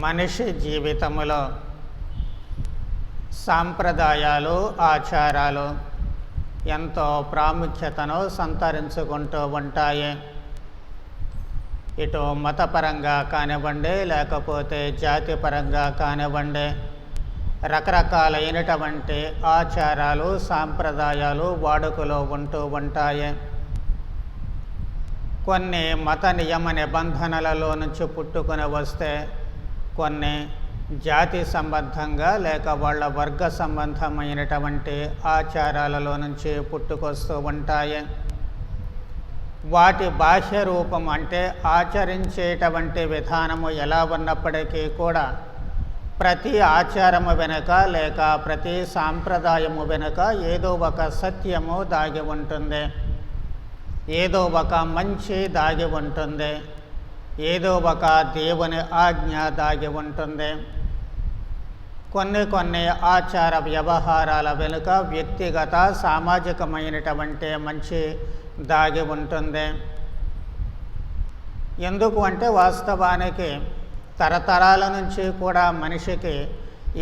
మనిషి జీవితంలో సాంప్రదాయాలు, ఆచారాలు ఎంతో ప్రాముఖ్యతను సంతరించుకుంటూ ఉంటాయి. ఇటు మతపరంగా కానివ్వండి, లేకపోతే జాతిపరంగా కానివ్వండి, రకరకాలైనటువంటి ఆచారాలు, సాంప్రదాయాలు వాడుకలో ఉంటూ ఉంటాయి. కొన్ని మత నియమ నిబంధనలలో నుంచి పుట్టుకొని వస్తే, కొన్ని జాతి సంబంధంగా లేక వాళ్ళ వర్గ సంబంధమైనటువంటి ఆచారాలలో నుంచి పుట్టుకొస్తూ ఉంటాయి. వాటి బాహ్య రూపం అంటే ఆచరించేటువంటి విధానము ఎలా ఉన్నప్పటికీ కూడా ప్రతి ఆచారము వెనుక లేక ప్రతి సాంప్రదాయము వెనుక ఏదో ఒక సత్యము దాగి ఉంటుంది, ఏదో ఒక మంచి దాగి ఉంటుంది, ఏదో ఒక దేవుని ఆజ్ఞ దాగి ఉంటుంది. కొన్ని ఆచార వ్యవహారాల వెనుక వ్యక్తిగత సామాజికమైనటువంటి మంచి దాగి ఉంటుంది. ఎందుకు అంటే వాస్తవానికి తరతరాల నుంచి కూడా మనిషికి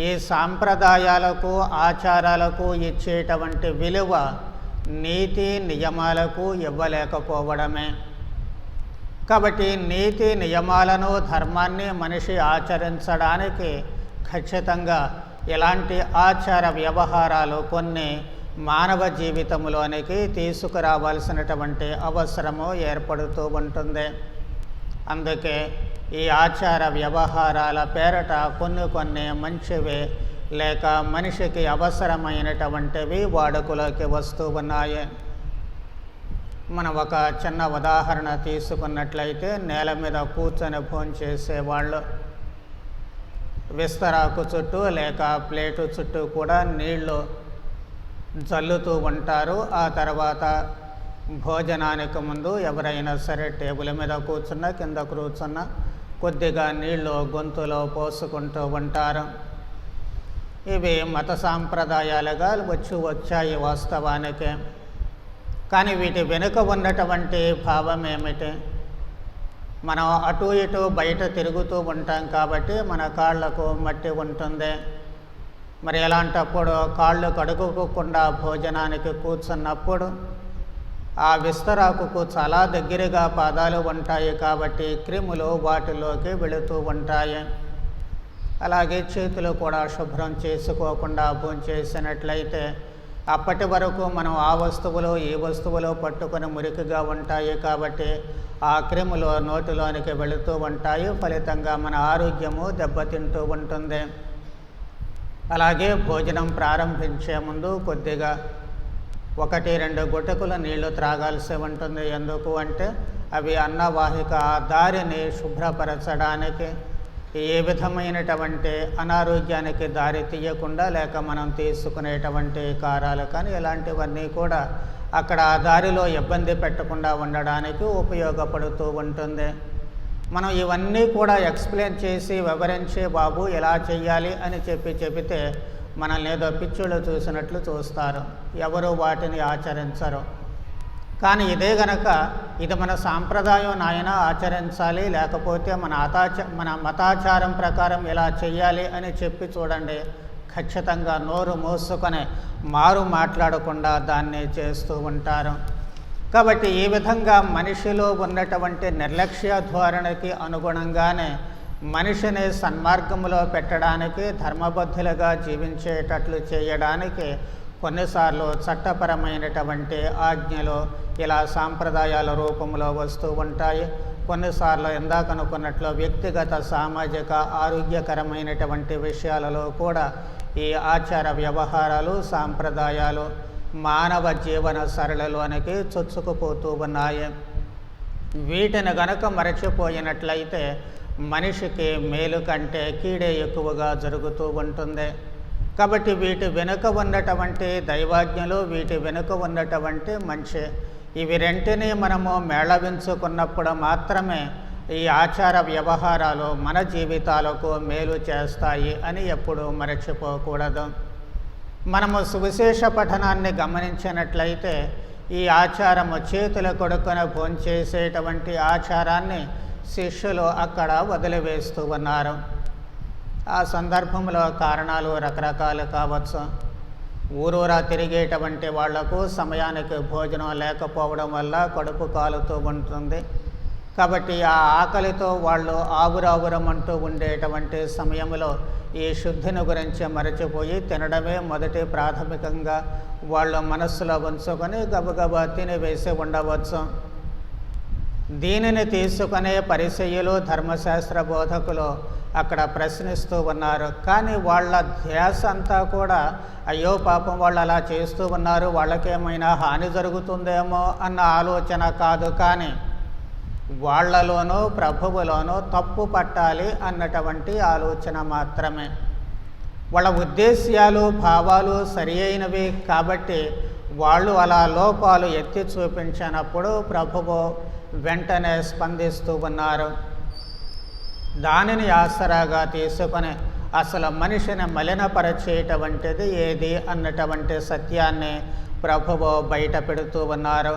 ఈ సాంప్రదాయాలకు, ఆచారాలకు ఇచ్చేటువంటి విలువ నీతి నియమాలకు ఇవ్వలేకపోవడమే. కాబట్టి నీతి నియమాలను, ధర్మాన్ని మనిషి ఆచరించడానికి ఖచ్చితంగా ఇలాంటి ఆచార వ్యవహారాలు కొన్ని మానవ జీవితంలోనికి తీసుకురావాల్సినటువంటి అవసరము ఏర్పడుతూ ఉంటుంది. అందుకే ఈ ఆచార వ్యవహారాల పేరట కొన్ని మంచివి లేక మనిషికి అవసరమైనటువంటివి వాడుకలోకి వస్తూ ఉన్నాయి. మనం ఒక చిన్న ఉదాహరణ తీసుకున్నట్లయితే, నేల మీద కూర్చొని భోంచేసేవాళ్ళు విస్తరాకు చుట్టూ లేక ప్లేటు చుట్టూ కూడా నీళ్లు జల్లుతూ ఉంటారు. ఆ తర్వాత భోజనానికి ముందు ఎవరైనా సరే టేబుల్ మీద కూర్చున్నా, కింద కూర్చున్నా కొద్దిగా నీళ్లు గొంతులో పోసుకుంటూ ఉంటారు. ఇవి మత సాంప్రదాయాలుగా వచ్చాయి వాస్తవానికి. కానీ వీటి వెనుక ఉన్నటువంటి భావం ఏమిటి? మనం అటు ఇటు బయట తిరుగుతూ ఉంటాం కాబట్టి మన కాళ్ళకు మట్టి ఉంటుంది. మరి ఎలాంటప్పుడు కాళ్ళు కడుక్కోకుండా భోజనానికి కూర్చున్నప్పుడు ఆ విస్తరాకుకు చాలా దగ్గరగా పాదాలు ఉంటాయి కాబట్టి క్రిములు వాటిలోకి వెళుతూ ఉంటాయి. అలాగే చేతులు కూడా శుభ్రం చేసుకోకుండా భోంచేసినట్లయితే అప్పటి వరకు మనం ఆ వస్తువులు ఈ వస్తువులు పట్టుకొని మురికిగా ఉంటాయి కాబట్టి ఆ క్రిములు నోటిలోనికి వెళుతూ ఉంటాయి. ఫలితంగా మన ఆరోగ్యము దెబ్బతింటూ ఉంటుంది. అలాగే భోజనం ప్రారంభించే ముందు కొద్దిగా 1-2 గుటకుల నీళ్లు త్రాగాల్సి ఉంటుంది. ఎందుకు అంటే అవి అన్నవాహిక దారిని శుభ్రపరచడానికి, ఏ విధమైనటువంటి అనారోగ్యానికి దారి తీయకుండా లేక మనం తీసుకునేటువంటి కారాలు కానీ ఇలాంటివన్నీ కూడా అక్కడ ఆ దారిలో ఇబ్బంది పెట్టకుండా ఉండడానికి ఉపయోగపడుతూ ఉంటుంది. మనం ఇవన్నీ కూడా ఎక్స్ప్లెయిన్ చేసి వివరించి బాబు ఎలా చెయ్యాలి అని చెబితే మనల్ని ఏదో పిచ్చుళ్ళు చూసినట్లు చూస్తారు, ఎవరు వాటిని ఆచరించరు. కానీ ఇదే గనక ఇది మన సాంప్రదాయం నాయన ఆచరించాలి, లేకపోతే మన మతాచారం ప్రకారం ఇలా చెయ్యాలి అని చెప్పి చూడండి, ఖచ్చితంగా నోరు మూసుకొని మారు మాట్లాడకుండా దాన్ని చేస్తూ ఉంటారు. కాబట్టి ఈ విధంగా మనిషిలో ఉన్నటువంటి నిర్లక్ష్య ధోరణికి అనుగుణంగానే మనిషిని సన్మార్గంలో పెట్టడానికి, ధర్మబద్ధులుగా జీవించేటట్లు చేయడానికి కొన్నిసార్లు చట్టపరమైనటువంటి ఆజ్ఞలు ఇలా సాంప్రదాయాల రూపంలో వస్తూ ఉంటాయి. కొన్నిసార్లు ఇందాక అనుకున్నట్లు వ్యక్తిగత, సామాజిక, ఆరోగ్యకరమైనటువంటి విషయాలలో కూడా ఈ ఆచార వ్యవహారాలు, సాంప్రదాయాలు మానవ జీవన సరళిలోనికి చొచ్చుకుపోతూ ఉన్నాయి. వీటిని గనక మరచిపోయినట్లయితే మనిషికి మేలు కంటే కీడే ఎక్కువగా జరుగుతూ ఉంటుంది. కాబట్టి వీటి వెనుక ఉన్నటువంటి దైవాజ్ఞలు, వీటి వెనుక ఉన్నటువంటి మంచి, ఇవి రెంటిని మనము మేళవించుకున్నప్పుడు మాత్రమే ఈ ఆచార వ్యవహారాలు మన జీవితాలకు మేలు చేస్తాయి అని ఎప్పుడూ మరచిపోకూడదు. మనము సువిశేష పఠనాన్ని గమనించినట్లయితే ఈ ఆచారము చేతుల కొడుకున భోంచేసేటువంటి ఆచారాన్ని శిష్యులు అక్కడ వదిలివేస్తూ ఉన్నారు. ఆ సందర్భంలో కారణాలు రకరకాలు కావచ్చు. ఊరూరా తిరిగేటువంటి వాళ్లకు సమయానికి భోజనం లేకపోవడం వల్ల కడుపు కాలుతూ ఉంటుంది. కాబట్టి ఆ ఆకలితో వాళ్ళు ఆవురావురమంటూ ఉండేటువంటి సమయంలో ఈ శుద్ధిని గురించి మరచిపోయి తినడమే మొదటి ప్రాథమికంగా వాళ్ళు మనస్సులో ఉంచుకొని గబగబా తినివేసి ఉండవచ్చు. దీనిని తీసుకునే పరిసయ్యులు, ధర్మశాస్త్ర బోధకులు అక్కడ ప్రశ్నిస్తూ ఉన్నారు. కానీ వాళ్ళ ధ్యాస అంతా కూడా అయ్యో పాపం వాళ్ళు అలా చేస్తూ ఉన్నారు, వాళ్ళకేమైనా హాని జరుగుతుందేమో అన్న ఆలోచన కాదు, కానీ వాళ్లలోనూ ప్రభువులోనూ తప్పు పట్టాలి అన్నటువంటి ఆలోచన మాత్రమే. వాళ్ళ ఉద్దేశ్యాలు, భావాలు సరి అయినవి కాబట్టి వాళ్ళు అలా లోపాలు ఎత్తి చూపించినప్పుడు ప్రభువు వెంటనే స్పందిస్తూ ఉన్నారు. దానిని ఆసరాగా తీసుకొని అసలు మనిషిని మలినపరచేటువంటిది ఏది అన్నటువంటి సత్యాన్ని ప్రభువు బయట పెడుతూ ఉన్నారు.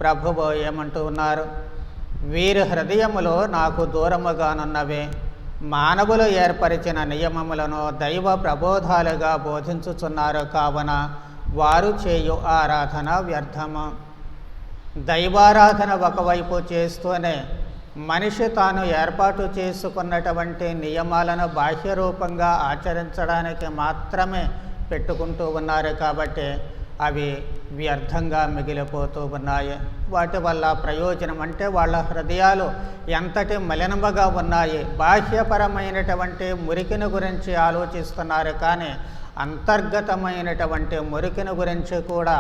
ప్రభువు ఏమంటూ ఉన్నారు? వీరి హృదయములో నాకు దూరముగానున్నవి, మానవులు ఏర్పరిచిన నియమములను దైవ ప్రబోధాలుగా బోధించుచున్నారు, కావున వారు చేయు ఆరాధన వ్యర్థము. దైవారాధన ఒకవైపు చేస్తూనే మనిషి తాను ఏర్పాటు చేసుకున్నటువంటి నియమాలను బాహ్య రూపంగా ఆచరించడానికి మాత్రమే పెట్టుకుంటూ ఉన్నారు. కాబట్టి అవి వ్యర్థంగా మిగిలిపోతూ ఉన్నాయి. వాటి వల్ల ప్రయోజనం అంటే వాళ్ళ హృదయాలు ఎంతటి మలినముగా ఉన్నాయి. బాహ్యపరమైనటువంటి మురికిని గురించి ఆలోచిస్తున్నారు, కానీ అంతర్గతమైనటువంటి మురికిని గురించి కూడా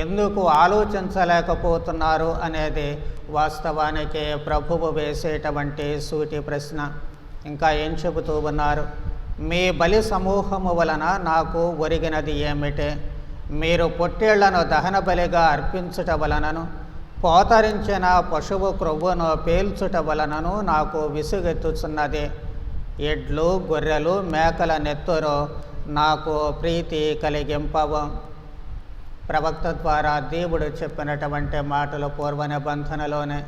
ఎందుకు ఆలోచించలేకపోతున్నారు అనేది వాస్తవానికి ప్రభువు వేసేటువంటి సూటి ప్రశ్న. ఇంకా ఏం చెబుతూ ఉన్నారు? మీ బలి సమూహము వలన నాకు ఒరిగినది ఏమిటి? మీరు పొట్టేళ్లను దహన బలిగా అర్పించుట వలనను, పోతరించిన పశువు క్రొవ్వును పేల్చుట వలనను నాకు విసుగెత్తుచున్నది. ఎడ్లు, గొర్రెలు, మేకల నెత్తురు నాకు ప్రీతి కలిగింపవు. ప్రవక్త ద్వారా దేవుడు చెప్పినటువంటి మాటలు పూర్వ నిబంధనలోనే.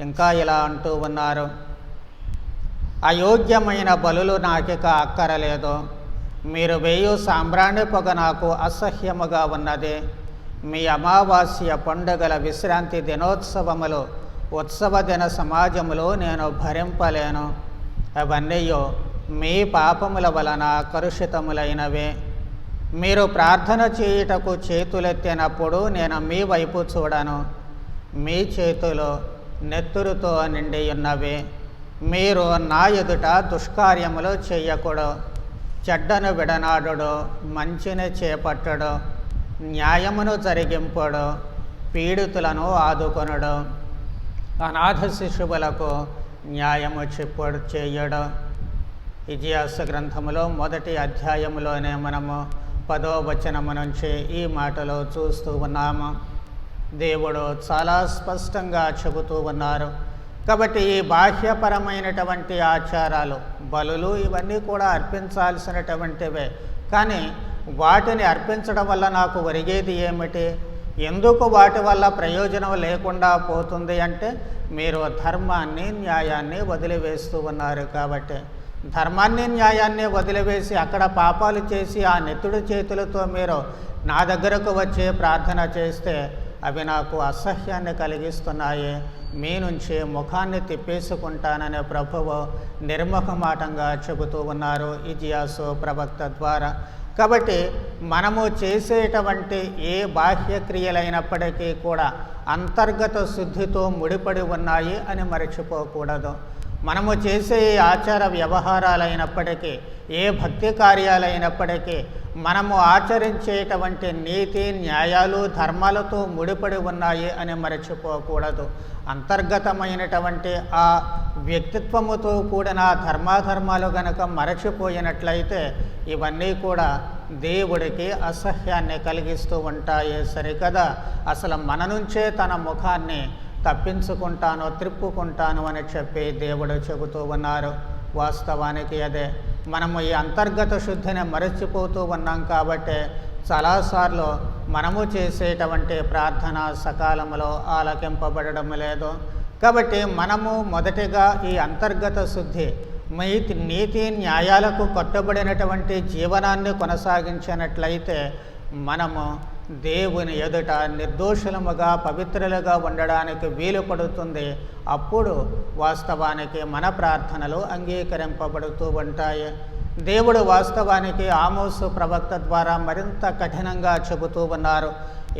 ఇంకా ఇలా అంటూ ఉన్నారు, అయోగ్యమైన బలులు నాకిక అక్కరలేదు, మీరు వేయు సాంబ్రాణి పొగ నాకు అసహ్యముగా ఉన్నది. మీ అమావాస్య పండుగల, విశ్రాంతి దినోత్సవములు, ఉత్సవ దిన సమాజములు నేను భరింపలేను. అవన్నీ మీ పాపముల వలన కలుషితములైనవే. మీరు ప్రార్థన చేయుటకు చేతులెత్తినప్పుడు నేను మీ వైపు చూడను. మీ చేతులు నెత్తురుతో నిండి ఉన్నవి. మీరు నా ఎదుట దుష్కార్యములు చేయకూడదు. చెడ్డను విడనాడుడు, మంచిని చేపట్టడు, న్యాయమును జరిగింపుడు, పీడితులను ఆదుకొనుడు, అనాథ శిశువులకు న్యాయము చెప్పుడు చేయడు. ఇతిహాస గ్రంథములో మొదటి అధ్యాయములోనే మనము 10వ వచనము నుంచి ఈ మాటలు చూస్తూ ఉన్నాము. దేవుడు చాలా స్పష్టంగా చెబుతూ ఉన్నారు. కాబట్టి ఈ బాహ్యపరమైనటువంటి ఆచారాలు, బలులు ఇవన్నీ కూడా అర్పించాల్సినటువంటివే. కానీ వాటిని అర్పించడం వల్ల నాకు ఒరిగేది ఏమిటి? ఎందుకు వాటి వల్ల ప్రయోజనం లేకుండా పోతుంది అంటే, మీరు ధర్మాన్ని, న్యాయాన్ని వదిలివేస్తూ ఉన్నారు. కాబట్టి ధర్మాన్ని, న్యాయాన్ని వదిలివేసి అక్కడ పాపాలు చేసి ఆ నెత్తుడి చేతులతో మీరు నా దగ్గరకు వచ్చి ప్రార్థన చేస్తే అవి నాకు అసహ్యాన్ని కలిగిస్తున్నాయి, మీ నుంచి ముఖాన్ని తిప్పేసుకుంటాననే ప్రభువు నిర్మోహమాటంగా చెబుతూ ఉన్నారు ఇతిహాసు ప్రవక్త ద్వారా. కాబట్టి మనము చేసేటువంటి ఏ బాహ్య క్రియలైనప్పటికీ కూడా అంతర్గత శుద్ధితో ముడిపడి ఉన్నాయి అని మరచిపోకూడదు. మనము చేసే ఆచార వ్యవహారాలైనప్పటికీ, ఏ భక్తి కార్యాలైనప్పటికీ మనము ఆచరించేటువంటి నీతి, న్యాయాలు, ధర్మాలతో ముడిపడి ఉన్నాయి అని మరచిపోకూడదు. అంతర్గతమైనటువంటి ఆ వ్యక్తిత్వముతో కూడిన ధర్మాధర్మాలు గనక మరచిపోయినట్లయితే ఇవన్నీ కూడా దేవుడికి అసహ్యాన్ని కలిగిస్తూ ఉంటాయి సరికదా. అసలు మన నుంచే తన ముఖాన్ని తప్పించుకుంటాను, త్రిప్పుకుంటాను అని చెప్పి దేవుడు చెబుతూ ఉన్నారు. వాస్తవానికి అదే మనము ఈ అంతర్గత శుద్ధిని మరచిపోతూ ఉన్నాం. కాబట్టి చాలాసార్లు మనము చేసేటువంటి ప్రార్థన సకాలంలో ఆలకింపబడడం లేదు. కాబట్టి మనము మొదటిగా ఈ అంతర్గత శుద్ధి మీ నీతి న్యాయాలకు కట్టుబడినటువంటి జీవనాన్ని కొనసాగించినట్లయితే మనము దేవుని ఎదుట నిర్దోషులముగా పవిత్రులుగా ఉండడానికి వీలు పడుతుంది. అప్పుడు వాస్తవానికి మన ప్రార్థనలు అంగీకరింపబడుతూ ఉంటాయి. దేవుడు వాస్తవానికి ఆమోసు ప్రవక్త ద్వారా మరింత కఠినంగా చెబుతూ ఉన్నారు.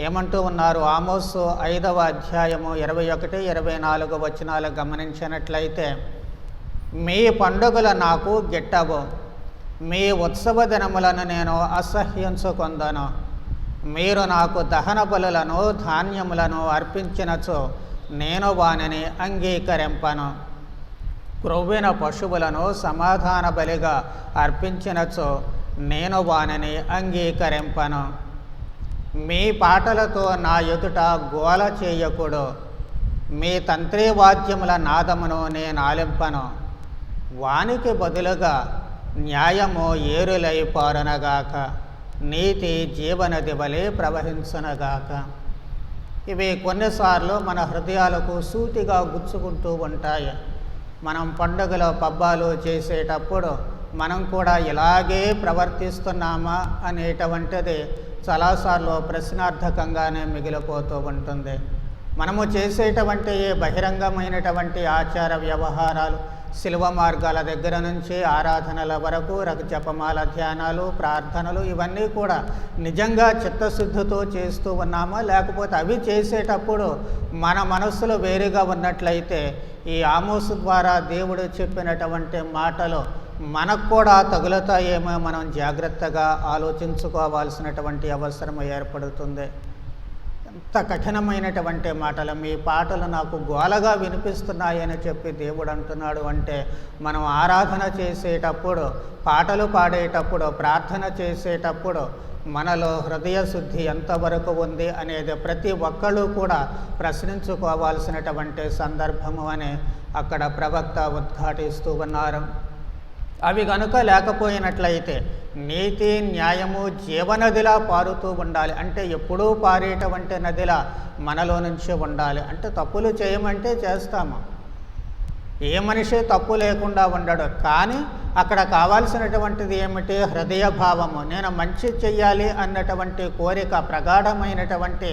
ఏమంటూ ఉన్నారు? ఆమోసు 5వ అధ్యాయము 21, 24 వచనాలు గమనించినట్లయితే, మీ పండుగలు నాకు గిట్టవు, మీ ఉత్సవ దినములను నేను అసహ్యించుకొందను. మీరు నాకు దహన బలులను ధాన్యములను అర్పించినచో నేను వానిని అంగీకరింపను. క్రొవ్విన పశువులను సమాధాన బలిగా అర్పించినచో నేను వానిని అంగీకరింపను. మీ పాటలతో నా ఎదుట గోల చేయకూడదు, మీ తంత్రి వాద్యముల నాదమును నేను ఆలింపను. వానికి బదులుగా న్యాయము ఏరులై పారునగాక, నీతి జీవనది వలె ప్రవహించునగాక. ఇవి కొన్నిసార్లు మన హృదయాలకు సూటిగా గుచ్చుకుంటూ ఉంటాయి. మనం పండుగల పబ్బాలు చేసేటప్పుడు మనం కూడా ఇలాగే ప్రవర్తిస్తున్నామా అనేటువంటిది చాలాసార్లు ప్రశ్నార్థకంగానే మిగిలిపోతూ ఉంటుంది. మనము చేసేటువంటి బహిరంగమైనటువంటి ఆచార వ్యవహారాలు, శిలువ మార్గాల దగ్గర నుంచి ఆరాధనల వరకు జపమాల ధ్యానాలు, ప్రార్థనలు, ఇవన్నీ కూడా నిజంగా చిత్తశుద్ధితో చేస్తూ ఉన్నామా, లేకపోతే అవి చేసేటప్పుడు మన మనస్సులో వేరుగా ఉన్నట్లయితే ఈ ఆమోసు ద్వారా దేవుడు చెప్పినటువంటి మాటలు మనకు కూడా తగులుతాయేమో మనం జాగ్రత్తగా ఆలోచించుకోవాల్సినటువంటి అవసరం ఏర్పడుతుంది. ఎంత కఠినమైనటువంటి మాటలు! మీ పాటలు నాకు గోలగా వినిపిస్తున్నాయని చెప్పి దేవుడు అంటున్నాడు. అంటే మనం ఆరాధన చేసేటప్పుడు, పాటలు పాడేటప్పుడు, ప్రార్థన చేసేటప్పుడు మనలో హృదయ శుద్ధి ఎంతవరకు ఉంది అనేది ప్రతి ఒక్కళ్ళు కూడా ప్రశ్నించుకోవాల్సినటువంటి సందర్భము అని అక్కడ ప్రవక్త ఉద్ఘాటిస్తూ ఉన్నారు. అవి కనుక లేకపోయినట్లయితే నీతి న్యాయము జీవనదిలా పారుతూ ఉండాలి. అంటే ఎప్పుడూ పారేటువంటి నదిలా మనలో నుంచి ఉండాలి. అంటే తప్పులు చేయమంటే చేస్తాము, ఏ మనిషి తప్పు లేకుండా ఉండడు. కానీ అక్కడ కావాల్సినటువంటిది ఏమిటి? హృదయ భావము. నేను మంచి చెయ్యాలి అన్నటువంటి కోరిక, ప్రగాఢమైనటువంటి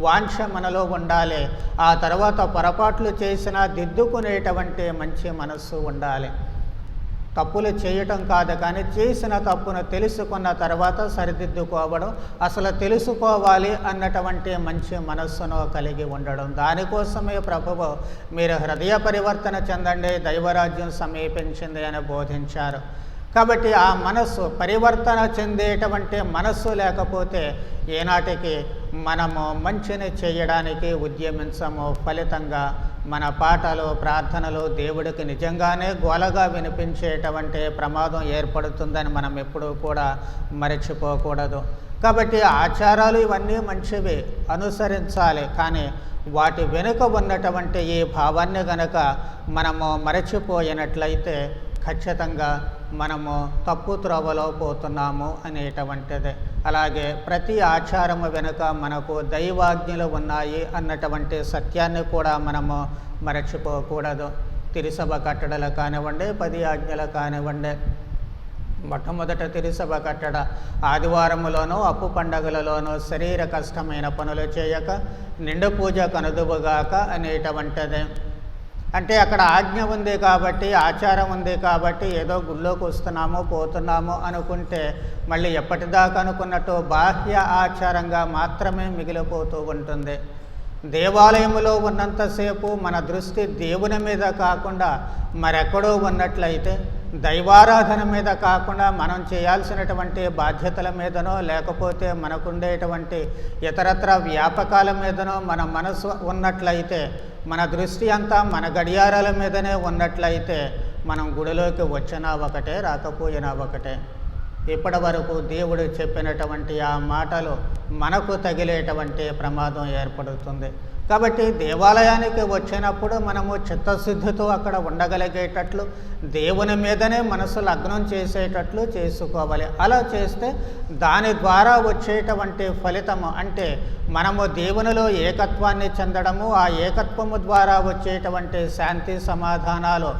వాంఛ మనలో ఉండాలి. ఆ తర్వాత పొరపాట్లు చేసినా దిద్దుకునేటువంటి మంచి మనస్సు ఉండాలి. తప్పులు చేయటం కాదు, కానీ చేసిన తప్పును తెలుసుకున్న తర్వాత సరిదిద్దుకోవడం, అసలు తెలుసుకోవాలి అన్నటువంటి మంచి మనస్సును కలిగి ఉండడం. దానికోసమే ప్రభువు మీరు హృదయ పరివర్తన చెందండి, దైవరాజ్యం సమీపించింది అని బోధించారు. కాబట్టి ఆ మనస్సు పరివర్తన చెందేటువంటి మనస్సు లేకపోతే ఏనాటికి మనము మంచిని చేయడానికి ఉద్యమించము. ఫలితంగా మన పాటలు, ప్రార్థనలు దేవుడికి నిజంగానే గోలగా వినిపించేటువంటి ప్రమాదం ఏర్పడుతుందని మనం ఎప్పుడూ కూడా మరచిపోకూడదు. కాబట్టి ఆచారాలు ఇవన్నీ మంచివి, అనుసరించాలి. కానీ వాటి వెనుక ఉన్నటువంటి ఈ భావాన్ని గనక మనము మరచిపోయినట్లయితే ఖచ్చితంగా మనము తప్పు త్రోవలో పోతున్నాము అనేటువంటిది. అలాగే ప్రతి ఆచారము వెనుక మనకు దైవాజ్ఞలు ఉన్నాయి అన్నటువంటి సత్యాన్ని కూడా మనము మరచిపోకూడదు. తిరుసభ కట్టడలు కానివ్వండి, 10 ఆజ్ఞలు కానివ్వండి, మొట్టమొదట తిరుసభ కట్టడ ఆదివారములోనూ అప్పు పండగలలోనూ శరీర కష్టమైన పనులు చేయక నిండు పూజ కనుదువుగాక అనేటువంటిది. అంటే అక్కడ ఆజ్ఞ ఉంది కాబట్టి, ఆచారం ఉంది కాబట్టి ఏదో గుళ్ళోకి వస్తున్నాము పోతున్నాము అనుకుంటే మళ్ళీ ఎప్పటిదాకా అనుకున్నట్టు బాహ్య ఆచారంగా మాత్రమే మిగిలిపోతూ ఉంటుంది. దేవాలయములో ఉన్నంతసేపు మన దృష్టి దేవుని మీద కాకుండా మరెక్కడో ఉన్నట్లయితే, దైవారాధన మీద కాకుండా మనం చేయాల్సినటువంటి బాధ్యతల మీదనో లేకపోతే మనకుండేటువంటి ఇతరత్ర వ్యాపకాల మీదనో మన మనసు ఉన్నట్లయితే, మన దృష్టి అంతా మన గడియారాల మీదనే ఉన్నట్లయితే మనం గుడిలోకి వచ్చినా ఒకటే, రాకపోయినా ఒకటే. ఇప్పటి వరకు దేవుడు చెప్పినటువంటి ఆ మాటలు మనకు తగిలేటువంటి ప్రమాదం ఏర్పడుతుంది. కాబట్టి దేవాలయానికి వచ్చినప్పుడు మనము చిత్తశుద్ధితో అక్కడ ఉండగలిగేటట్లు, దేవుని మీదనే మనసు లగ్నం చేసేటట్లు చేసుకోవాలి. అలా చేస్తే దాని ద్వారా వచ్చేటువంటి ఫలితము అంటే మనము దేవునిలో ఏకత్వాన్ని చెందడము, ఆ ఏకత్వము ద్వారా వచ్చేటువంటి శాంతి సమాధానాలు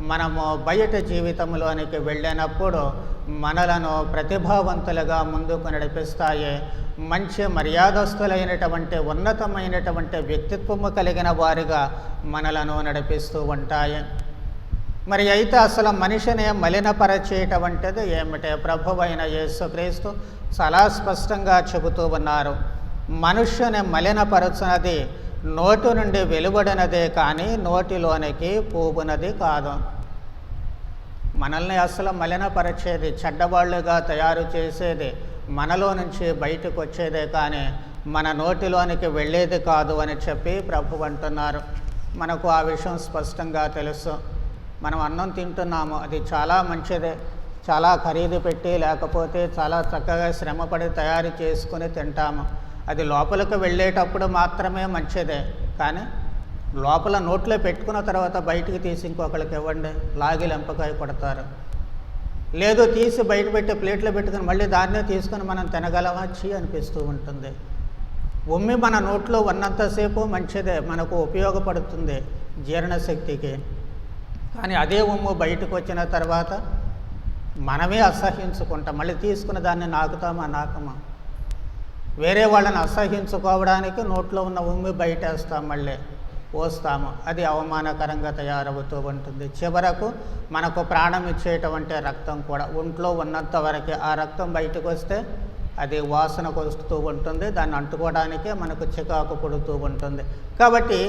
మనము బయట జీవితంలోనికి వెళ్ళినప్పుడు మనలను ప్రతిభావంతులుగా ముందుకు నడిపిస్తాయి. మంచి మర్యాదస్తులైనటువంటి ఉన్నతమైనటువంటి వ్యక్తిత్వము కలిగిన వారిగా మనలను నడిపిస్తూ ఉంటాయి. మరి అయితే అసలు మనిషిని మలినపరచేటువంటిది ఏమిటే? ప్రభువైన యేసుక్రీస్తు చాలా స్పష్టంగా చెబుతూ ఉన్నారు. మనుష్యుని మలినపరచునది నోటి నుండి వెలువడినదే కానీ నోటిలోనికి పోవునది కాదు. మనల్ని అసలు మలినపరిచేది, చెడ్డవాళ్ళుగా తయారు చేసేది మనలో నుంచి బయటకు వచ్చేదే కానీ మన నోటిలోనికి వెళ్ళేది కాదు అని చెప్పి ప్రభు అంటున్నారు. మనకు ఆ విషయం స్పష్టంగా తెలుసు. మనం అన్నం తింటున్నాము, అది చాలా మంచిదే, చాలా ఖరీదు పెట్టి లేకపోతే చాలా చక్కగా శ్రమపడి తయారు చేసుకుని తింటాము. అది లోపలికి వెళ్ళేటప్పుడు మాత్రమే మంచిదే, కానీ లోపల నోట్లో పెట్టుకున్న తర్వాత బయటికి తీసి ఇంకొకరికి ఇవ్వండి, లాగి లెంపకాయ కొడతారు. లేదు తీసి బయట పెట్టి ప్లేట్లో పెట్టుకుని మళ్ళీ దాన్నే తీసుకుని మనం తినగలమా? చీ అనిపిస్తూ ఉంటుంది. ఉమ్మి మన నోట్లో ఉన్నంతసేపు మంచిదే, మనకు ఉపయోగపడుతుంది జీర్ణశక్తికి. కానీ అదే ఉమ్ము బయటకు వచ్చిన తర్వాత మనమే అసహ్యించుకుంటాం. మళ్ళీ తీసుకున్న దాన్ని నాకుతామా? నాకమా? వేరే వాళ్ళని అసహ్యించుకోవడానికి నోట్లో ఉన్న ఉమ్మి బయటేస్తాం, మళ్ళీ పోస్తాము. అది అవమానకరంగా తయారవుతూ ఉంటుంది. చివరకు మనకు ప్రాణం ఇచ్చేటువంటి రక్తం కూడా ఒంట్లో ఉన్నంత వరకే. ఆ రక్తం బయటకు వస్తే అది వాసనకు వస్తూ ఉంటుంది, దాన్ని అంటుకోవడానికే మనకు చికాకు పుడుతూ ఉంటుంది. కాబట్టి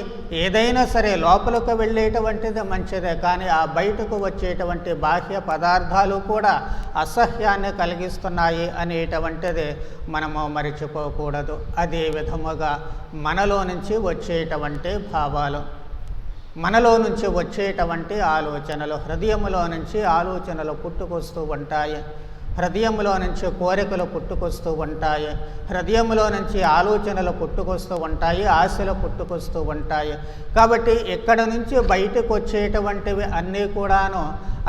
ఏదైనా సరే లోపలికి వెళ్ళేటువంటిది మంచిదే, కానీ ఆ బయటకు వచ్చేటువంటి బాహ్య పదార్థాలు కూడా అసహ్యాన్ని కలిగిస్తున్నాయి అనేటువంటిది మనము మరిచిపోకూడదు. అదే విధముగా మనలో నుంచి వచ్చేటువంటి భావాలు, మనలో నుంచి వచ్చేటువంటి ఆలోచనలు, హృదయములో నుంచి ఆలోచనలు పుట్టుకొస్తూ ఉంటాయి. హృదయంలో నుంచి కోరికలు పుట్టుకొస్తూ ఉంటాయి. హృదయంలో నుంచి ఆలోచనలు పుట్టుకొస్తూ ఉంటాయి, ఆశలు పుట్టుకొస్తూ ఉంటాయి. కాబట్టి ఇక్కడ నుంచి బయటకు వచ్చేటువంటివి అన్నీ కూడాను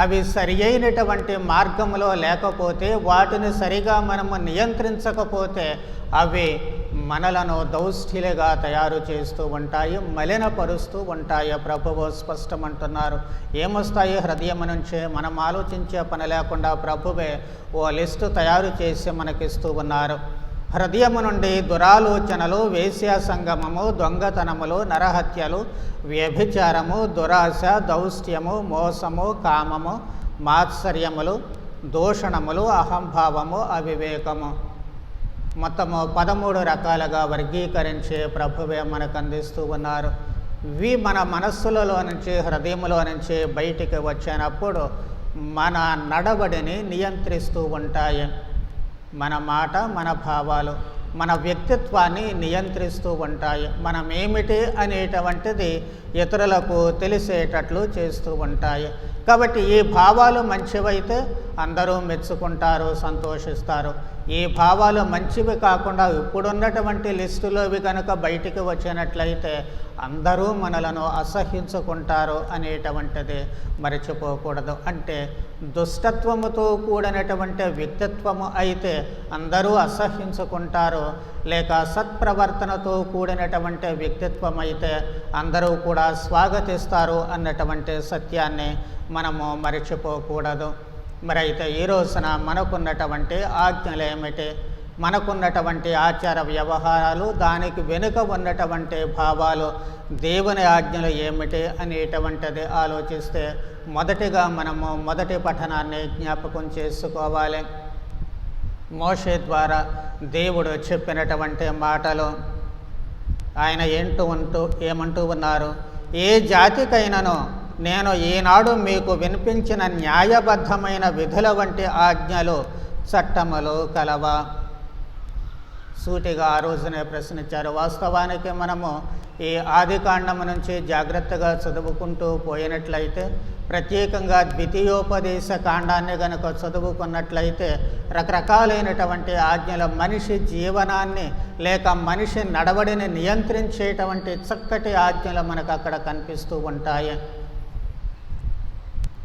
అవి సరి అయినటువంటి మార్గంలో లేకపోతే, వాటిని సరిగా మనము నియంత్రించకపోతే అవి మనలను దౌష్ఠిలుగా తయారు చేస్తూ ఉంటాయి, మలినపరుస్తూ ఉంటాయి. ప్రభువు స్పష్టమంటున్నారు. ఏమొస్తాయి హృదయం నుంచే? మనం ఆలోచించే పని లేకుండా ప్రభువే ఓ లిస్టు తయారు చేసి మనకిస్తూ ఉన్నారు. హృదయము నుండి దురాలోచనలు, వేశ్యా సంగమము, దొంగతనములు, నరహత్యలు, వ్యభిచారము, దురాశ, దౌష్ట్యము, మోసము, కామము, మాత్సర్యములు, దూషణములు, అహంభావము, అవివేకము, మొత్తము 13 రకాలుగా వర్గీకరించే ప్రభువే మనకు అందిస్తూ ఉన్నారు. ఇవి మన మనస్సులలో నుంచి, హృదయంలో నుంచి బయటికి వచ్చినప్పుడు మన నడవడిని నియంత్రిస్తూ ఉంటాయి. మన మాట, మన భావాలు, మన వ్యక్తిత్వాన్ని నియంత్రిస్తూ ఉంటాయి. మనమేమిటి అనేటువంటిది ఇతరులకు తెలిసేటట్లు చేస్తూ ఉంటాయి. కాబట్టి ఈ భావాలు మంచివైతే అందరూ మెచ్చుకుంటారు, సంతోషిస్తారు. ఈ భావాలు మంచివి కాకుండా ఇప్పుడున్నటువంటి లిస్టులోవి కనుక బయటికి వచ్చినట్లయితే అందరూ మనలను అసహ్యించుకుంటారు అనేటువంటిది మరచిపోకూడదు. అంటే దుష్టత్వముతో కూడినటువంటి వ్యక్తిత్వము అయితే అందరూ అసహ్యించుకుంటారు, లేక సత్ప్రవర్తనతో కూడినటువంటి వ్యక్తిత్వం అయితే అందరూ కూడా స్వాగతిస్తారు అన్నటువంటి సత్యాన్ని మనము మరచిపోకూడదు. మరి అయితే ఈ రోజున మనకున్నటువంటి ఆజ్ఞలు ఏమిటి? మనకున్నటువంటి ఆచార వ్యవహారాలు, దానికి వెనుక ఉన్నటువంటి భావాలు, దేవుని ఆజ్ఞలు ఏమిటి అనేటువంటిది ఆలోచిస్తే మొదటిగా మనము మొదటి పఠనాన్ని జ్ఞాపకం చేసుకోవాలి. మోషే ద్వారా దేవుడు చెప్పినటువంటి మాటలు ఆయన ఏమంటూ ఉన్నారు? ఏ జాతికైనను నేను ఈనాడు మీకు వినిపించిన న్యాయబద్ధమైన విధుల వంటి ఆజ్ఞలు, చట్టములు కలవా? సూటిగా ఆ రోజునే ప్రశ్నించారు. వాస్తవానికి మనము ఈ ఆదికాండము నుంచి జాగ్రత్తగా చదువుకుంటూ పోయినట్లయితే, ప్రత్యేకంగా ద్వితీయోపదేశ కాండాన్ని కనుక చదువుకున్నట్లయితే రకరకాలైనటువంటి ఆజ్ఞలు, మనిషి జీవనాన్ని లేక మనిషి నడవడిని నియంత్రించేటువంటి చక్కటి ఆజ్ఞలు మనకు అక్కడ కనిపిస్తూ ఉంటాయి.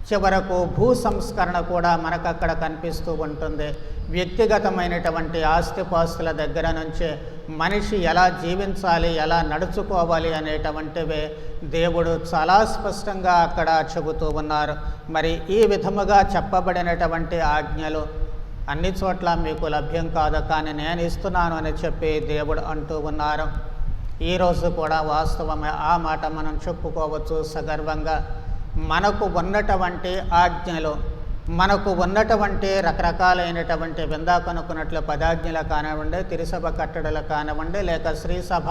చివరకు భూ సంస్కరణ కూడా మనకు అక్కడ కనిపిస్తూ ఉంటుంది. వ్యక్తిగతమైనటువంటి ఆస్తిపాస్తుల దగ్గర నుంచే మనిషి ఎలా జీవించాలి, ఎలా నడుచుకోవాలి అనేటువంటివే దేవుడు చాలా స్పష్టంగా అక్కడ చెబుతూ ఉన్నారు. మరి ఈ విధముగా చెప్పబడినటువంటి ఆజ్ఞలు అన్ని చోట్ల మీకు లభ్యం కాదు, కానీ నేను ఇస్తున్నాను అని చెప్పి దేవుడు అంటూ ఉన్నారు. ఈరోజు కూడా వాస్తవమే, ఆ మాట మనం చెప్పుకోవచ్చు సగర్వంగా. మనకు ఉన్నటువంటి ఆజ్ఞలు, మనకు ఉన్నటువంటి రకరకాలైనటువంటి విందాకనుకున్నట్లు పదాజ్ఞలు కానివ్వండి, తిరుసభ కట్టడలు కానివ్వండి, లేక శ్రీసభ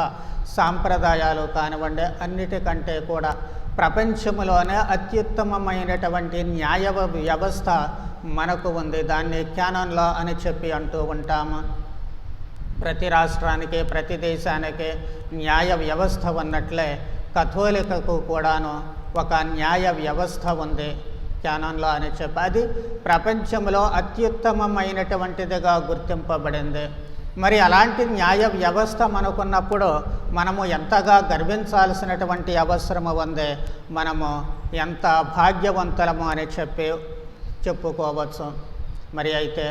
సాంప్రదాయాలు కానివ్వండి, అన్నిటికంటే కూడా ప్రపంచంలోనే అత్యుత్తమమైనటువంటి న్యాయ వ్యవస్థ మనకు ఉంది. దాన్ని క్యానన్ లా అని చెప్పి అంటూ ఉంటాము. ప్రతి రాష్ట్రానికి, ప్రతి దేశానికి న్యాయ వ్యవస్థ ఉన్నట్లే కథోలికకు కూడాను ఒక న్యాయ వ్యవస్థ ఉంది, క్యానన్ లా అని చెప్పి. అది ప్రపంచంలో అత్యుత్తమమైనటువంటిదిగా గుర్తింపబడింది. మరి అలాంటి న్యాయ వ్యవస్థ మనకున్నప్పుడు మనము ఎంతగా గర్వించాల్సినటువంటి అవసరము ఉంది, మనము ఎంత భాగ్యవంతులము అని చెప్పి చెప్పుకోవచ్చు. మరి అయితే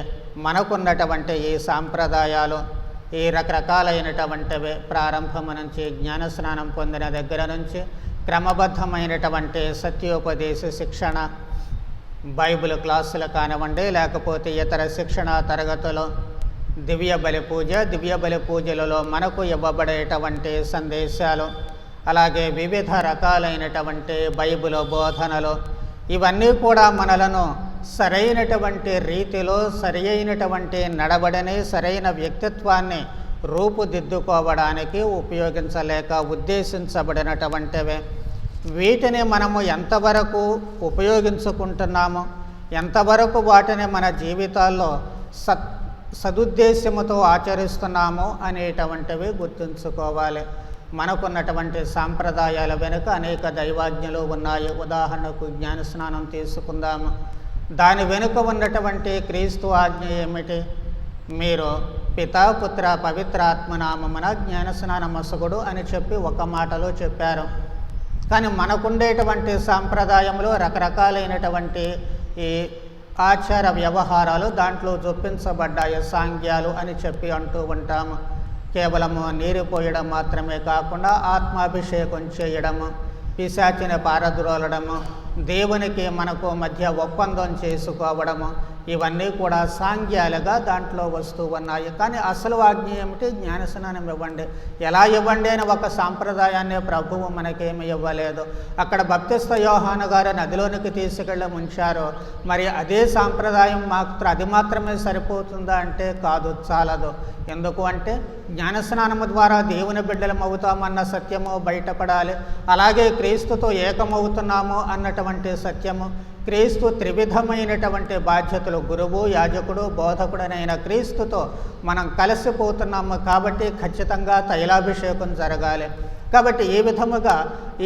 మనకున్నటువంటి ఈ సాంప్రదాయాలు, ఈ రకరకాలైనటువంటివి ప్రారంభము నుంచి జ్ఞానస్నానం పొందిన దగ్గర నుంచి క్రమబద్ధమైనటువంటి సత్యోపదేశ శిక్షణ, బైబిల్ క్లాసులు కానివ్వండి, లేకపోతే ఇతర శిక్షణ తరగతులు, దివ్య బలి పూజ, దివ్య బలి పూజలలో మనకు ఇవ్వబడేటువంటి సందేశాలు, అలాగే వివిధ రకాలైనటువంటి బైబిల్ బోధనలు, ఇవన్నీ కూడా మనలను సరైనటువంటి రీతిలో సరి అయినటువంటి నడవడిని, సరైన వ్యక్తిత్వాన్ని రూపుదిద్దుకోవడానికి ఉపయోగించలేక ఉద్దేశించబడినటువంటివే. వీటిని మనము ఎంతవరకు ఉపయోగించుకుంటున్నామో, ఎంతవరకు వాటిని మన జీవితాల్లో సదుద్దేశముతో ఆచరిస్తున్నామో అనేటువంటివి గుర్తుంచుకోవాలి. మనకున్నటువంటి సాంప్రదాయాల వెనుక అనేక దైవాజ్ఞలు ఉన్నాయి. ఉదాహరణకు జ్ఞానస్నానం తీసుకుందాము. దాని వెనుక ఉన్నటువంటి క్రీస్తు ఆజ్ఞ ఏమిటి? మీరు పితా, పుత్ర, పవిత్రాత్మనామమున జ్ఞానస్నానమసగుడు అని చెప్పి ఒక మాటలో చెప్పారు. కానీ మనకుండేటువంటి సాంప్రదాయంలో రకరకాలైనటువంటి ఈ ఆచార వ్యవహారాలు దాంట్లో చొప్పించబడ్డాయి, సాంగ్యాలు అని చెప్పి అంటూ ఉంటాము. కేవలము నీరు పోయడం మాత్రమే కాకుండా ఆత్మాభిషేకం చేయడము, పిశాచిని పారద్రోలడము, దేవునికి మనకు మధ్య ఒప్పందం చేసుకోవడము, ఇవన్నీ కూడా సాంగ్యాలుగా దాంట్లో వస్తూ ఉన్నాయి. కానీ అసలు ఆజ్ఞ ఏమిటి? జ్ఞానస్నానం ఇవ్వండి. ఎలా ఇవ్వండి అని ఒక సాంప్రదాయాన్ని ప్రభువు మనకేమి ఇవ్వలేదు. అక్కడ బప్తిస్త యోహాను గారు నదిలోనికి తీసుకెళ్ళి ముంచారు. మరి అదే సాంప్రదాయం అది మాత్రమే సరిపోతుందా అంటే కాదు, చాలదు. ఎందుకు అంటే జ్ఞానస్నానము ద్వారా దేవుని బిడ్డలం అవుతామన్న సత్యము బయటపడాలి. అలాగే క్రీస్తుతో ఏకమవుతున్నాము అన్నటువంటి సత్యము, క్రీస్తు త్రివిధమైనటువంటి బాధ్యతలు, గురువు, యాజకుడు, బోధకుడనైన క్రీస్తుతో మనం కలిసిపోతున్నాము. కాబట్టి ఖచ్చితంగా తైలాభిషేకం జరగాలి. కాబట్టి ఈ విధముగా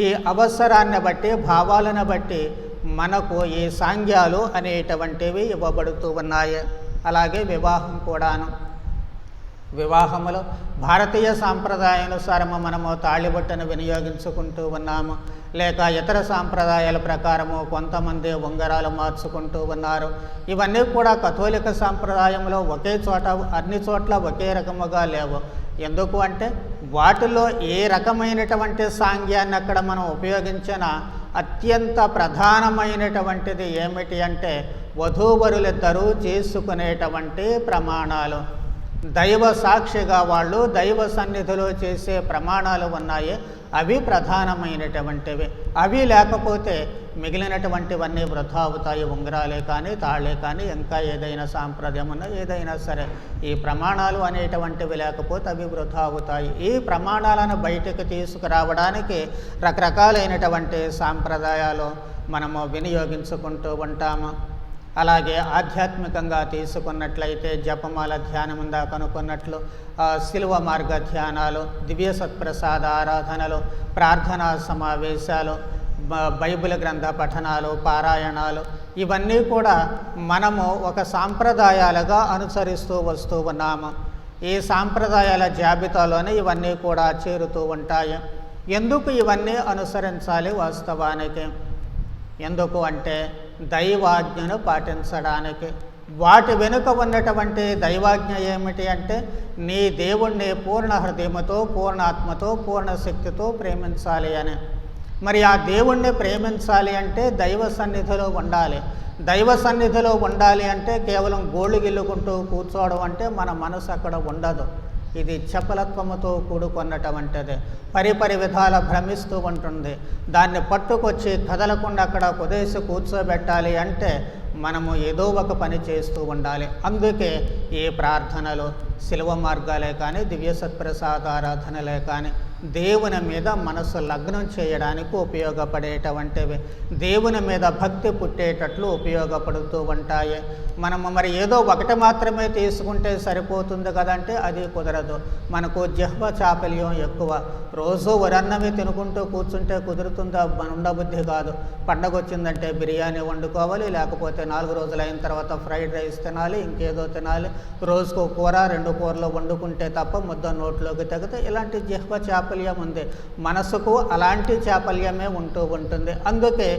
ఈ అవసరాన్ని బట్టి, భావాలను బట్టి మనకు ఈ సాంగ్యాలు అనేటువంటివి ఇవ్వబడుతూ ఉన్నాయి. అలాగే వివాహం కూడాను. వివాహములో భారతీయ సాంప్రదాయానుసారము మనము తాళిబొట్టును వినియోగించుకుంటూ ఉన్నాము. లేక ఇతర సాంప్రదాయాల ప్రకారము కొంతమంది ఉంగరాలు మార్చుకుంటూ ఉన్నారు. ఇవన్నీ కూడా కథోలిక సాంప్రదాయంలో ఒకే చోట, అన్ని చోట్ల ఒకే రకముగా లేవు. ఎందుకు అంటే వాటిలో ఏ రకమైనటువంటి సాంగ్యాన్ని అక్కడ మనం ఉపయోగించిన అత్యంత ప్రధానమైనటువంటిది ఏమిటి అంటే వధూవరులిద్దరూ చేసుకునేటువంటి ప్రమాణాలు. దైవ సాక్షిగా వాళ్ళు దైవ సన్నిధిలో చేసే ప్రమాణాలు ఉన్నాయి. అవి ప్రధానమైనటువంటివి. అవి లేకపోతే మిగిలినటువంటివన్నీ వృధా అవుతాయి. ఉంగరాలే కానీ, తాళే కానీ, ఇంకా ఏదైనా సాంప్రదాయం ఉన్నా ఏదైనా సరే, ఈ ప్రమాణాలు అనేటువంటివి లేకపోతే అవి వృధా అవుతాయి. ఈ ప్రమాణాలను బయటకు తీసుకురావడానికి రకరకాలైనటువంటి సాంప్రదాయాలు మనము వినియోగించుకుంటూ ఉంటాము. అలాగే ఆధ్యాత్మికంగా తీసుకున్నట్లయితే జపమాల ధ్యానం ఉందా కనుక్కున్నట్లు, శిలువ మార్గ ధ్యానాలు, దివ్య సత్ప్రసాద ఆరాధనలు, ప్రార్థనా సమావేశాలు, బైబిల్ గ్రంథ పఠనాలు, పారాయణాలు, ఇవన్నీ కూడా మనము ఒక సాంప్రదాయాలుగా అనుసరిస్తూ వస్తూ ఉన్నాము. ఈ సాంప్రదాయాల జాబితాలోనే ఇవన్నీ కూడా చేరుతూ ఉంటాయి. ఎందుకు ఇవన్నీ అనుసరించాలి? వాస్తవానికి ఎందుకు అంటే దైవాజ్ఞను పాటించడానికి. వాటి వెనుక ఉన్నటువంటి దైవాజ్ఞ ఏమిటి అంటే నీ దేవుణ్ణి పూర్ణ హృదయముతో, పూర్ణ ఆత్మతో, పూర్ణ శక్తితో ప్రేమించాలి అని. మరి ఆ దేవుణ్ణి ప్రేమించాలి అంటే దైవ సన్నిధిలో ఉండాలి. దైవ సన్నిధిలో ఉండాలి అంటే కేవలం గోళ్ళు గిల్లుకుంటూ కూర్చోవడం అంటే మన మనసు అక్కడ ఉండదు. ఇది చపలత్వముతో కూడుకున్నటువంటిది. పరిపరి విధాల భ్రమిస్తూ ఉంటుంది. దాన్ని పట్టుకొచ్చి కదలకుండా అక్కడ కుదేసి కూర్చోబెట్టాలి అంటే మనము ఏదో ఒక పని చేస్తూ ఉండాలి. అందుకే ఈ ప్రార్థనలు, శిలువ మార్గాలే కానీ, దివ్య సత్ప్రసాద ఆరాధనలే కానీ దేవుని మీద మనసు లగ్నం చేయడానికి ఉపయోగపడేటువంటివి, దేవుని మీద భక్తి పుట్టేటట్లు ఉపయోగపడుతూ ఉంటాయి. మనము మరి ఏదో ఒకటి మాత్రమే తీసుకుంటే సరిపోతుంది కదంటే అది కుదరదు. మనకు జిహ్వ చాపల్యం ఎక్కువ. రోజు వరన్నమే తినుకుంటూ కూర్చుంటే కుదురుతుందా? ఉండబుద్ధి కాదు. పండగ వచ్చిందంటే బిర్యానీ వండుకోవాలి, లేకపోతే 4 రోజులైన తర్వాత ఫ్రైడ్ రైస్ తినాలి, ఇంకేదో తినాలి. రోజుకు కూర 2 కూరలు వండుకుంటే తప్ప ముద్ద నోట్లోకి తగ్గితే ఇలాంటి జిహ్వ చాపల్యం ఉంది. మనసుకు అలాంటి చాపల్యమే ఉంటూ ఉంటుంది. అందుకే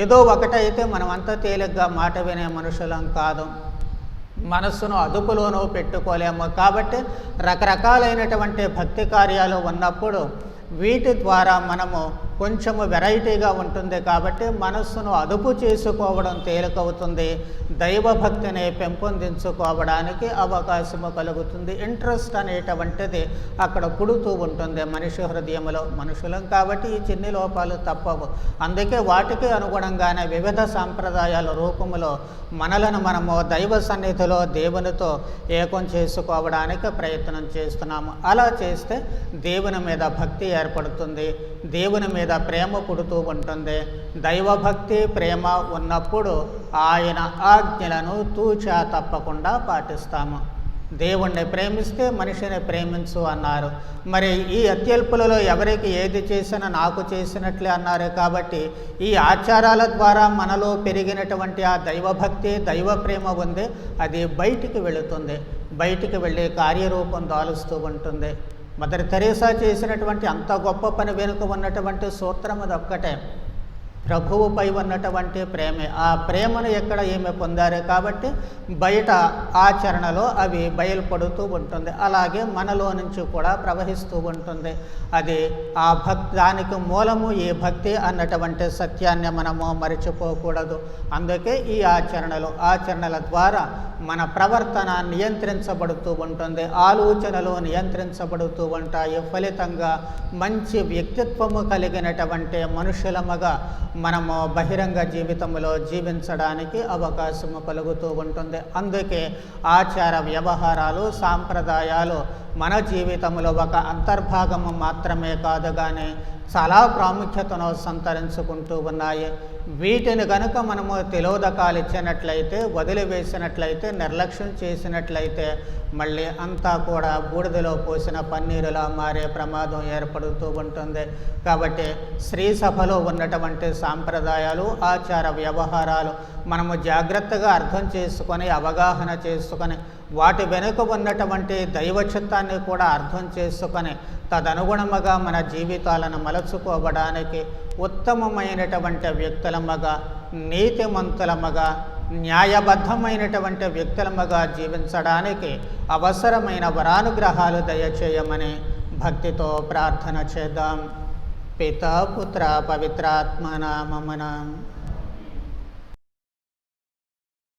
ఏదో ఒకటైతే మనం అంత తేలిగ్గా మాట వినే మనుషులం కాదు. మనస్సును అదుపులోనూ పెట్టుకోలేము. కాబట్టి రకరకాలైనటువంటి భక్తి కార్యాలు ఉన్నప్పుడు వీటి ద్వారా మనము కొంచెము వెరైటీగా ఉంటుంది. కాబట్టి మనస్సును అదుపు చేసుకోవడం తేలికవుతుంది. దైవభక్తిని పెంపొందించుకోవడానికి అవకాశము కలుగుతుంది. ఇంట్రెస్ట్ అనేటువంటిది అక్కడ పుడుతూ ఉంటుంది మనిషి హృదయంలో. మనుషులం కాబట్టి ఈ చిన్ని లోపాలు తప్పవు. అందుకే వాటికి అనుగుణంగానే వివిధ సాంప్రదాయాల రూపంలో మనలను మనము దైవ సన్నిధిలో దేవునితో ఏకం చేసుకోవడానికి ప్రయత్నం చేస్తున్నాము. అలా చేస్తే దేవుని మీద భక్తి ఏర్పడుతుంది, దేవుని మీద ప్రేమ పుడుతూ ఉంటుంది. దైవభక్తి ప్రేమ ఉన్నప్పుడు ఆయన ఆజ్ఞలను తూచా తప్పకుండా పాటిస్తాము. దేవుణ్ణి ప్రేమిస్తే మనిషిని ప్రేమించు అన్నారు. మరి ఈ అత్యల్పులలో ఎవరికి ఏది చేసినా నాకు చేసినట్లే అన్నారు. కాబట్టి ఈ ఆచారాల ద్వారా మనలో పెరిగినటువంటి ఆ దైవభక్తి, దైవ ప్రేమ ఉంది, అది బయటికి వెళుతుంది. బయటికి వెళ్ళి కార్యరూపం దాలుస్తూ ఉంటుంది. మదర్ తెరేసా చేసినటువంటి అంత గొప్ప పని వెనుక ఉన్నటువంటి సూత్రం అది ఒక్కటే, ప్రభువుపై ఉన్నటువంటి ప్రేమే. ఆ ప్రేమను ఎక్కడ ఈమె పొందారు కాబట్టి బయట ఆచరణలో అవి బయలుపడుతూ ఉంటుంది. అలాగే మనలో నుంచి కూడా ప్రవహిస్తూ ఉంటుంది. అది ఆ దానికి మూలము ఈ భక్తి అన్నటువంటి సత్యాన్ని మనము మరిచిపోకూడదు. అందుకే ఈ ఆచరణల ద్వారా మన ప్రవర్తన నియంత్రించబడుతూ ఉంటుంది, ఆలోచనలు నియంత్రించబడుతూ ఉంటాయి. ఫలితంగా మంచి వ్యక్తిత్వము కలిగినటువంటి మనుషులముగా మనము బహిరంగ జీవితంలో జీవించడానికి అవకాశము కలుగుతూ ఉంటుంది. అందుకే ఆచార వ్యవహారాలు, సాంప్రదాయాలు మన జీవితంలో ఒక అంతర్భాగము మాత్రమే కాదు కానీ చాలా ప్రాముఖ్యతను సంతరించుకుంటూ ఉన్నాయి. వీటిని కనుక మనము తిలోదకాలు ఇచ్చినట్లయితే, వదిలివేసినట్లయితే, నిర్లక్ష్యం చేసినట్లయితే మళ్ళీ అంతా కూడా బూడిదలో పోసిన పన్నీరులా మారే ప్రమాదం ఏర్పడుతూ ఉంటుంది. కాబట్టి శ్రీ సభలో ఉన్నటువంటి సాంప్రదాయాలు, ఆచార వ్యవహారాలు మనము జాగ్రత్తగా అర్థం చేసుకొని, అవగాహన చేసుకొని, వాటి వెనుక ఉన్నటువంటి దైవ చిత్తాన్ని కూడా అర్థం చేసుకొని తదనుగుణముగా మన జీవితాలను మలచుకోవడానికి ఉత్తమమైనటువంటి వ్యక్తులముగా, నీతిమంతులముగా, న్యాయబద్ధమైనటువంటి వ్యక్తులముగా జీవించడానికి అవసరమైన వరానుగ్రహాలు దయచేయమని భక్తితో ప్రార్థన చేద్దాం. పితా పుత్ర పవిత్రాత్మ నామమున.